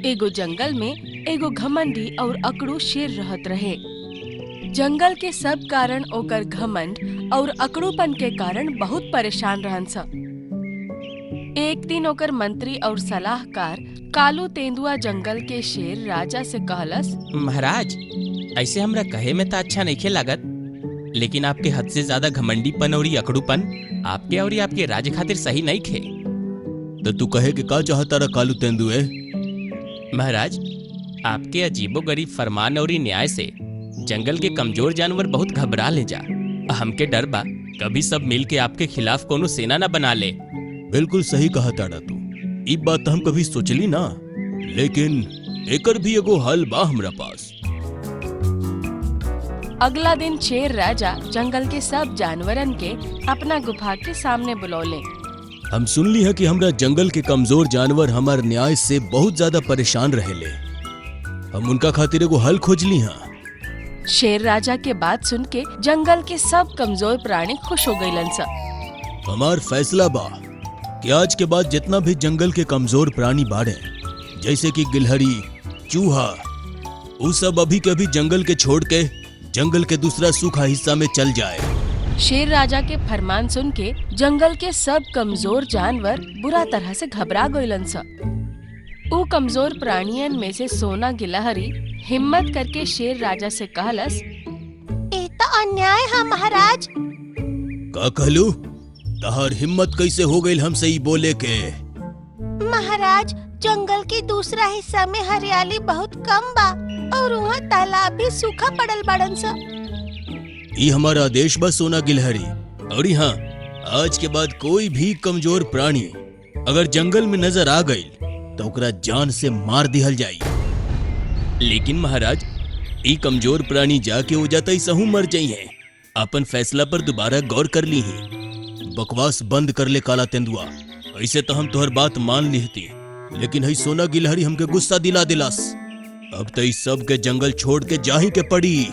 एगो जंगल में एगो घमंडी और अकड़ू शेर रहत रहे। जंगल के सब कारण ओकर घमंड और अकड़ूपन के कारण बहुत परेशान रहन स। एक दिन ओकर मंत्री और सलाहकार कालू तेंदुआ जंगल के शेर राजा से कहलस, महाराज, ऐसे हमरा कहे में तो अच्छा नहीं लागत, लेकिन आपके हद से ज्यादा घमंडीपन और अकड़ूपन आपके और आपके राज्य खातिर सही नहीं खे। तो तू कहे कि का चाहता रहा कालू तेंदुए? महाराज, आपके अजीबोगरीब फरमान और न्याय से जंगल के कमजोर जानवर बहुत घबरा ले जा। हमके डर बा कभी सब मिल के आपके खिलाफ कोनो सेना न बना ले। बिल्कुल सही कहा ताड़ा तू। ई बात तो हम कभी सोचली ना, लेकिन एकर भी एगो हल बा हमरा पास। अगला दिन शेर राजा जंगल के सब जानवरन के अपना गुफा के सामने बुलौले। हम सुनली है कि हमरा जंगल के कमजोर जानवर हमार न्याय से बहुत ज्यादा परेशान रहेले। हम उनका खातिर एगो हल खोजली हैं। शेर राजा के बात सुन के जंगल के सब कमजोर प्राणी खुश हो गईलन स। हमार फैसला बा कि आज के बाद जितना भी जंगल के कमजोर प्राणी बाड़े, जैसे कि गिलहरी, चूहा, वो सब अभी के अभी जंगल के छोड़ के जंगल के दूसरा सूखा हिस्सा में चल जाए। शेर राजा के फरमान सुन के जंगल के सब कमजोर जानवर बुरा तरह से घबरा गईलन स। ऊ कमजोर प्राणियन में से सोना गिलहरी हिम्मत करके शेर राजा से कहलस, ये तो अन्याय है महाराज। का कहलू? तहार हिम्मत कैसे हो गई हमसे ही बोले के? महाराज, जंगल के दूसरा हिस्सा में हरियाली बहुत कम बा और वहाँ तालाब भी सूखा पड़ल बड़न सा। ये हमारा आदेश बा सोना गिलहरी। और यहाँ आज के बाद कोई भी कमजोर प्राणी अगर जंगल में नजर आ गई तो ओकरा जान से मार दिहल जाई। लेकिन महाराज, ये कमजोर प्राणी जाके हो जाता ही सहू मर जाई है। अपन फैसला पर दोबारा गौर कर ली है। बकवास बंद कर ले काला तेंदुआ। ऐसे तो हम तोहर बात मान ली, लेकिन हई सोना गिलहरी हमके गुस्सा दिला दिलास। अब तो इस सब के जंगल छोड़ के जाही के पड़ी।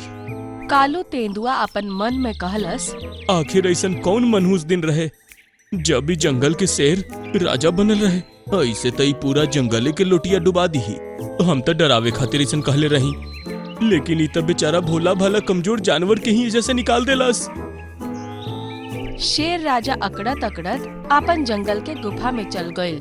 कालू तेंदुआ अपन मन में कहलस, आखिर ऐसा कौन मनहूस दिन रहे जब भी जंगल के शेर राजा बनल रहे। ऐसे तो पूरा जंगल के लोटिया डुबा दी। तो हम तो डरावे खातिर ऐसा कहले रही, लेकिन ई तो बेचारा भोला भाला कमजोर जानवर के ही जैसे निकाल देलास। शेर राजा अकड़त अकड़त अपन जंगल के गुफा में चल गए।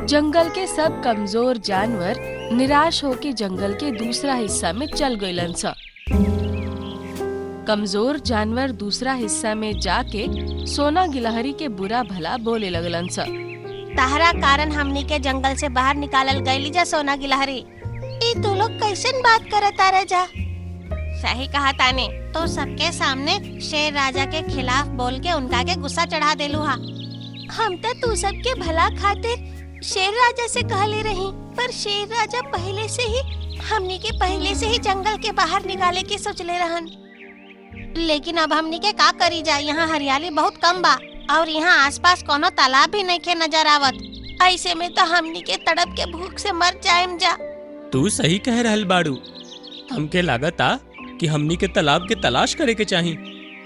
जंगल के सब कमजोर जानवर निराश होके जंगल के दूसरा हिस्सा में चल गईलन स। कमजोर जानवर दूसरा हिस्सा में जाके सोना गिलहरी के बुरा भला बोले लगलन स। तहरा कारण हमनी के जंगल से बाहर निकालल गईली जा सोना गिलहरी। ई तू लोग कैसन बात करत आ जा? सही कहा ताने, तो सबके सामने शेर राजा के खिलाफ बोल के उनका के गुस्सा चढ़ा देलू हा। हम तो तू सबके भला खातिर शेर राजा से कहले रही, पर शेर राजा पहले से ही जंगल के बाहर निकाले के सोचले रहन। लेकिन अब हमनी के का करी जा? यहाँ हरियाली बहुत कम बा और यहाँ आसपास कोनो तालाब भी नहीं के नजर आवत। ऐसे में तो हमनी के तड़प के भूख से मर जाएम जा। तू सही कह रहल बाड़ू। हमके लागत आ कि हमनी के तालाब के तलाश करे के चाही,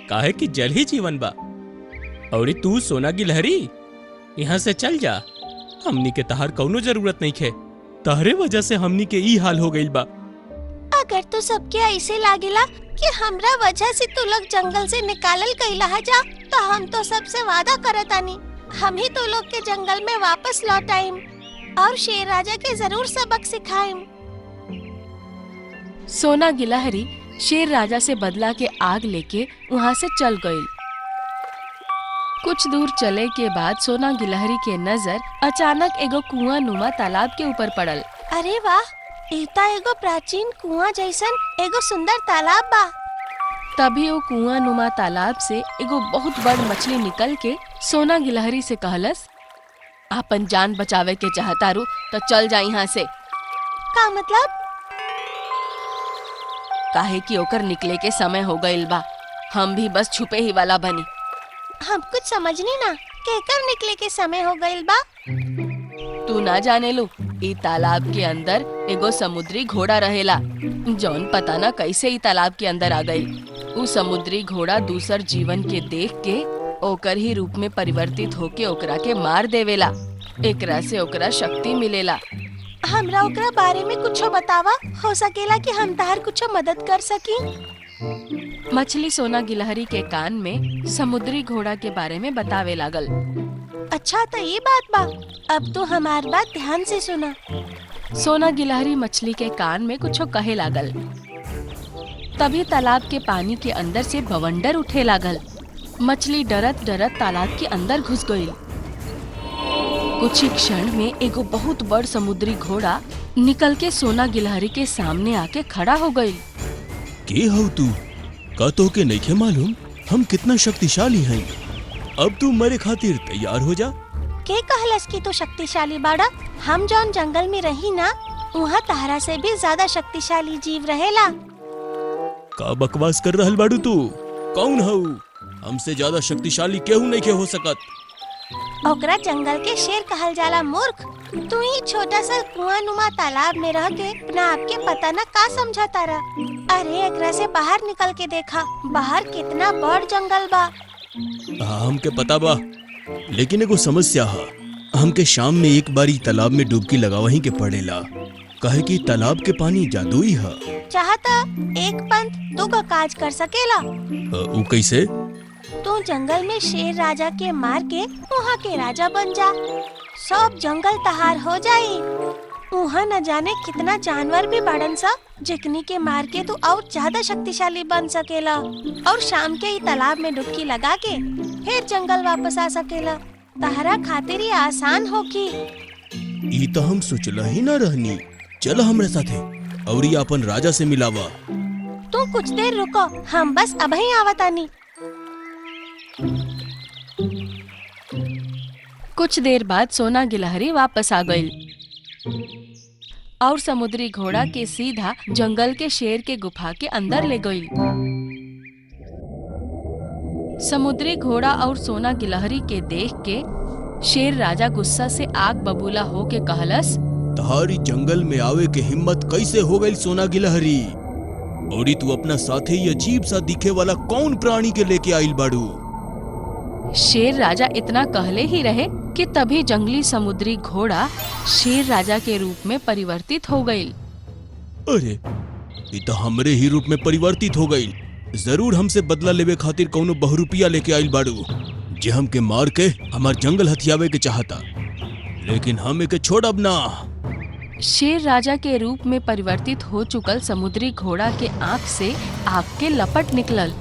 काहे कि जल ही जीवन बा। और तू सोना गिलहरी यहाँ से चल जा। हमनी के तहार कौनो जरूरत नहीं खे। तहरे वजह से हमनी के ई हाल हो गइल बा। अगर तू सबके ऐसे लागेला कि हमरा वजह से तू लोग जंगल से निकालल गईला जा, तो हम तो सबसे वादा करतानी, हम ही तू लोग के जंगल में वापस लौटाइम और शेर राजा के जरूर सबक सिखाइम। सोना गिलहरी शेर राजा से बदला के आग लेके वहाँ से चल गई। कुछ दूर चले के बाद सोना गिलहरी के नजर अचानक एगो कुआं नुमा तालाब के ऊपर पड़ल। अरे वाह, इता एगो प्राचीन कुआं जैसन एगो सुंदर तालाब बा। तभी वो कुआं नुमा तालाब से एगो बहुत बड़ मछली निकल के सोना गिलहरी से कहलस, आपन जान बचावे के चाहता रू तो चल जा यहाँ से। का मतलब? काहे कि ओकर निकले के समय हो गइल बा। हम भी बस छुपे ही वाला बनी। हम कुछ समझनी ना, केकर निकले के समय हो गइल बा? तू ना जाने लू, ई तालाब के अंदर एगो समुद्री घोड़ा रहेला, जौन पता ना कैसे ई तालाब के अंदर आ गई। उ समुद्री घोड़ा दूसर जीवन के देख के ओकर ही रूप में परिवर्तित होके ओकरा के मार देवेला। एकरा से ओकरा शक्ति मिलेला हमरा ओकरा बारे में कुछ बतावा, हो सकेला कि हम तार कुछ मदद कर सकी। मछली सोना गिलहरी के कान में समुद्री घोड़ा के बारे में बतावे लागल। अच्छा तो ये बात बा, अब तो हमार बात ध्यान से सुना। सोना गिलहरी मछली के कान में कुछ कहे लागल। तभी तालाब के पानी के अंदर से बवंडर उठे लागल। मछली डरत डरत तालाब के अंदर घुस गई। कुछ ही क्षण में एगो बहुत बड़ समुद्री घोड़ा निकल के सोना गिलहरी के सामने आके खड़ा हो गई। के हो तू? का तो के नइखे मालूम हम कितना शक्तिशाली हैं? अब तू मरे खातिर तैयार हो जा। के कहलस कि तू शक्तिशाली बाड़ा? हम जौन जंगल में रही ना, वहाँ तारा से भी ज्यादा शक्तिशाली जीव रहेला। का बकवास कर रहल बाड़ू तू? कौन हो? हमसे ज्यादा शक्तिशाली केहू नइखे हो सकत। ओकरा जंगल के शेर कहल जाला मूर्ख। तू ही छोटा सा कुआं नुमा तालाब में रह के अपना आपके पता न का समझा तारा। अरे एकरा से बाहर निकल के देखा, बाहर कितना बड़ जंगल बा। हमके पता बा, लेकिन एगो समस्या है। हमके शाम में एक बारी तालाब में डुबकी लगावही के पड़ेला, कहे कि तालाब के पानी जादुई है। चाहता एक पंथ दो का काज कर सकेला। ऊ कैसे? तू जंगल में शेर राजा के मार के वहाँ के राजा बन जा, सब जंगल तहार हो जाई। वहाँ न जाने कितना जानवर भी बढ़न सा, जिकनी के मार के तू और ज्यादा शक्तिशाली बन सकेला और शाम के ही तालाब में डुबकी लगा के फिर जंगल वापस आ सकेला। तहरा खातिर ही आसान होगी। ई तो हम सोचला ही ना रहनी। चल हमरे साथे और ये अपन राजा से मिलावा। तू कुछ देर रुको, हम बस अभी आवतानी। कुछ देर बाद सोना गिलहरी वापस आ गई और समुद्री घोड़ा के सीधा जंगल के शेर के गुफा के अंदर ले गई। समुद्री घोड़ा और सोना गिलहरी के देख के शेर राजा गुस्सा से आग बबूला हो के कहलस, तहारी जंगल में आवे के हिम्मत कैसे हो गई सोना गिलहरी? और तू अपना साथे ये अजीब सा दिखे वाला कौन प्राणी के लेके आइल बाड़ू? शेर राजा इतना कहले ही रहे कि तभी जंगली समुद्री घोड़ा शेर राजा के रूप में परिवर्तित हो गई। अरे ये तो हमरे ही रूप में परिवर्तित हो गई। जरूर हमसे बदला लेवे खातिर कौनो बहुरूपिया लेके आइल बाड़ू, जे हमके मार के हमार जंगल हथियावे के चाहता, लेकिन हम एके छोड़ब ना। शेर राजा के रूप में परिवर्तित हो चुकल समुद्री घोड़ा के आंख से आग के लपट निकलल।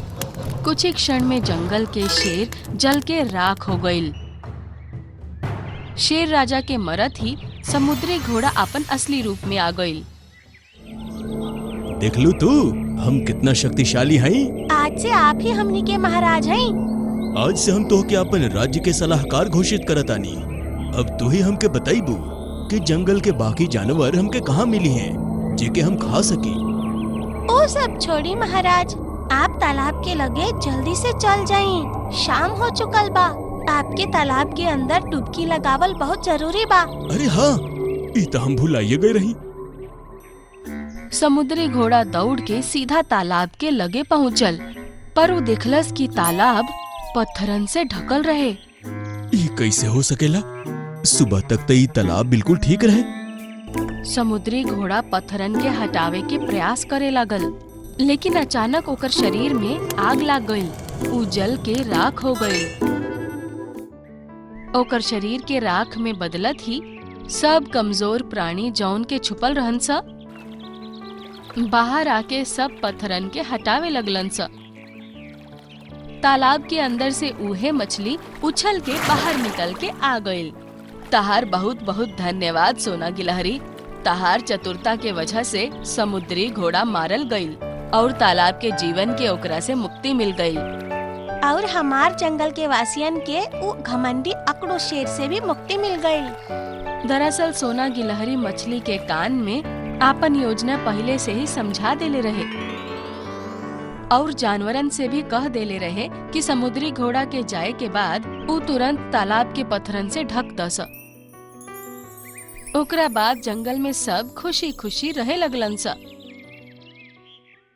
कुछ ही क्षण में जंगल के शेर जल के राख हो गईल। शेर राजा के मरत ही समुद्री घोड़ा अपन असली रूप में आ गईल। देख लू तू हम कितना शक्तिशाली हैं। आज से आप ही हमनी के महाराज हैं। आज से हम तो के अपन राज्य के सलाहकार घोषित करतानी। अब तू ही हमके बताइबू कि जंगल के बाकी जानवर हमके कहाँ मिली हैं, जेके हम खा सकी। ओ सब छोड़ी महाराज, आप तालाब के लगे जल्दी से चल जाइए। शाम हो चुकल बा, आपके तालाब के अंदर डुबकी लगावल बहुत जरूरी बा। अरे हाँ, ई तो हम भुलाइए गए रही। समुद्री घोड़ा दौड़ के सीधा तालाब के लगे पहुँचल, पर वो देखलस कि तालाब पत्थरन से ढकल रहे। ई कैसे हो सकेला? सुबह तक तो ई तालाब बिल्कुल ठीक रहे। समुद्री घोड़ा पत्थरन के हटावे के प्रयास करे लागल, लेकिन अचानक ओकर शरीर में आग लाग गई। ऊ जल के राख हो गई। ओकर शरीर के राख में बदलत ही सब कमजोर प्राणी जौन के छुपल रहन सा बाहर आके सब पत्थरन के हटावे लगलन सा। तालाब के अंदर से उहे मछली उछल के बाहर निकल के आ गई। तहार बहुत बहुत धन्यवाद सोना गिलहरी। तहार चतुरता के वजह से समुद्री घोड़ा मारल गई और तालाब के जीवन के ओकरा से मुक्ति मिल गई। और हमार जंगल के वासियन के वो घमंडी अकड़ो शेर से भी मुक्ति मिल गई। दरअसल सोना गिलहरी मछली के कान में आपन योजना पहले से ही समझा देले रहे और जानवरन से भी कह देले रहे कि समुद्री घोड़ा के जाए के बाद वो तुरंत तालाब के पत्थरन से ढक दस। ओकरा बाद जंगल में सब खुशी खुशी रहे लगलन सा।